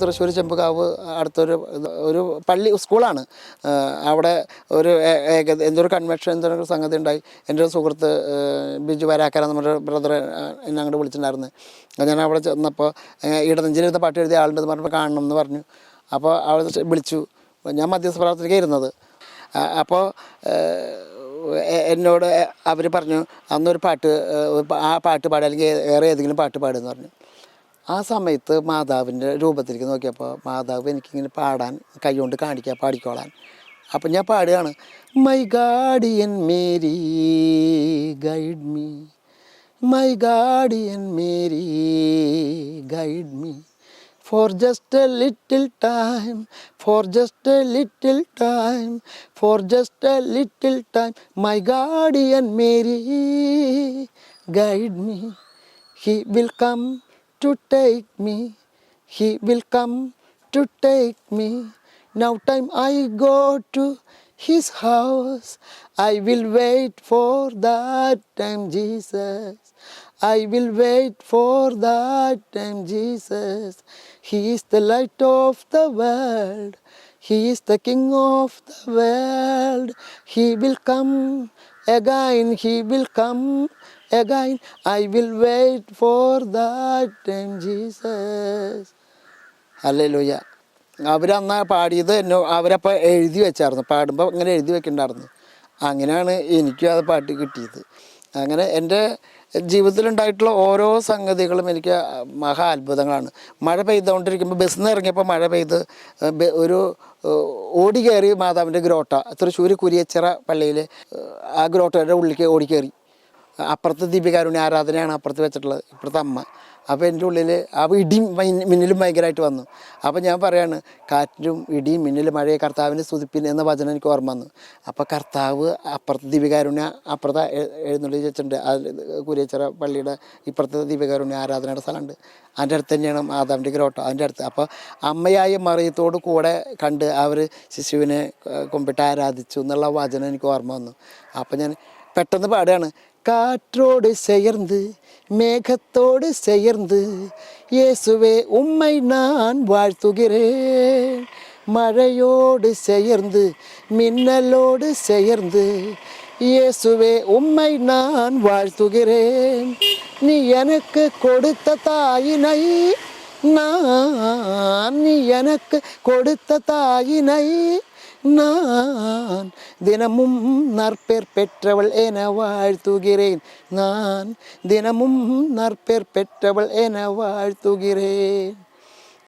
തൃശ്ശൂർ ചെമ്പുകാവ് അടുത്തൊരു ഒരു പള്ളി സ്കൂളാണ്. അവിടെ ഒരു എന്തൊരു കൺവെൻഷൻ എന്തൊരു സംഗതി ഉണ്ടായി. എൻ്റെ ഒരു സുഹൃത്ത് ബിജു വരാക്കര നമ്മുടെ ബ്രദർ എന്നെ അങ്ങോട്ട് വിളിച്ചിട്ടുണ്ടായിരുന്നു. ഞാൻ അവിടെ ചെന്നപ്പോൾ ഇടനെഞ്ചിലിരുന്ന പാട്ട് എഴുതിയ ആളുണ്ടെന്ന് പറഞ്ഞപ്പോൾ കാണണം എന്ന് പറഞ്ഞു. അപ്പോൾ അവിടെ വിളിച്ചു. ഞാൻ മധ്യസ്ഥ പ്രാർത്ഥനയ്ക്ക് ഇരുന്നത്. അപ്പോൾ എന്നോട് അവർ പറഞ്ഞു അന്നൊരു പാട്ട് ആ പാട്ട് പാടുക അല്ലെങ്കിൽ വേറെ ഏതെങ്കിലും പാട്ട് പാടുമെന്ന് പറഞ്ഞു. ആ സമയത്ത് മാതാവിൻ്റെ രൂപത്തിലേക്ക് നോക്കിയപ്പോൾ മാതാവ് എനിക്കിങ്ങനെ പാടാൻ കൈ കൊണ്ട് കാണിക്കുക പാടിക്കോളാൻ. അപ്പം ഞാൻ പാടുകയാണ്. My guardian Mary guide me, my guardian Mary guide me, for just a little time, for just a little time, for just a little time, my guardian Mary, guide me. He will come to take me, he will come to take me. Now time I go to his house, I will wait for that time, Jesus. I will wait for that time, Jesus. He is the light of the world. He is the King of the world. He will come again. He will come again. I will wait for that time, Jesus. Hallelujah. അവരന്ന് പാടിയത് അവരപ്പോൾ എഴുതി വെച്ചായിരുന്നു. പാടുമ്പോൾ ഇങ്ങനെ എഴുതി വെക്കണ്ടായിരുന്നു. അങ്ങനെയാണ് എനിക്കും അത് പാട്ട് കിട്ടിയത്. അങ്ങനെ എൻ്റെ ജീവിതത്തിലുണ്ടായിട്ടുള്ള ഓരോ സംഗതികളും എനിക്ക് മഹാ അത്ഭുതങ്ങളാണ്. മഴ പെയ്തുകൊണ്ടിരിക്കുമ്പോൾ ബസ്സിൽ നിന്ന് ഇറങ്ങിയപ്പോൾ മഴ പെയ്ത് ഒരു ഓടി കയറി മാതാവിൻ്റെ ഗ്രോട്ട തൃശ്ശൂർ കുരിയച്ചിറ പള്ളിയിൽ ആ ഗ്രോട്ടയുടെ ഉള്ളിലേക്ക് ഓടിക്കയറി. അപ്പുറത്ത് ദീപികാരുണ്യ ആരാധനയാണ് അപ്പുറത്ത് വെച്ചിട്ടുള്ളത്, ഇപ്പുറത്തെ അമ്മ. അപ്പോൾ എൻ്റെ ഉള്ളിൽ ആ ഇടിയും മിന്നലും ഭയങ്കരമായിട്ട് വന്നു. അപ്പോൾ ഞാൻ പറയാണ് കാറ്റും ഇടിയും മിന്നലും മഴയെ കർത്താവിനെ സ്തുതിപ്പിൻ എന്ന വചനം എനിക്ക് ഓർമ്മ വന്നു. അപ്പോൾ കർത്താവ് അപ്പുറത്ത് ദീപികാരുണ്യ അപ്പുറത്തെ എഴുന്നള്ളി വെച്ചിട്ടുണ്ട്. കുരിയച്ചിറ പള്ളിയുടെ ഇപ്പുറത്തെ ദീപികാരുണ്യ ആരാധനയുടെ സ്ഥലമുണ്ട്. അതിൻ്റെ അടുത്ത് തന്നെയാണ് മാതാവിൻ്റെ ഗ്രോട്ട, അതിൻ്റെ അടുത്ത്. അപ്പോൾ അമ്മയായ മറിയത്തോട് കൂടെ കണ്ട് അവർ ശിശുവിനെ കുമ്പിട്ട് ആരാധിച്ചു എന്നുള്ള വചനം എനിക്ക് ഓർമ്മ വന്നു. അപ്പോൾ ഞാൻ പെട്ടെന്ന് പാടുകയാണ്. காற்றோடு சேர்ந்து மேகத்தோடு சேர்ந்து இயேசுவே உம்மை நான் வாழ்த்துகிறேன், மழையோடு சேர்ந்து மின்னலோடு சேர்ந்து இயேசுவே உம்மை நான் வாழ்த்துகிறேன், நீ எனக்கு கொடுத்த தாயினை நான், நீ எனக்கு கொடுத்த தாயினை நான் தினமும் நற்பேர் பெற்றவள் என வாழ்த்துகிறேன், நான் தினமும் நற்பேர் பெற்றவள் என வாழ்த்துகிறேன்.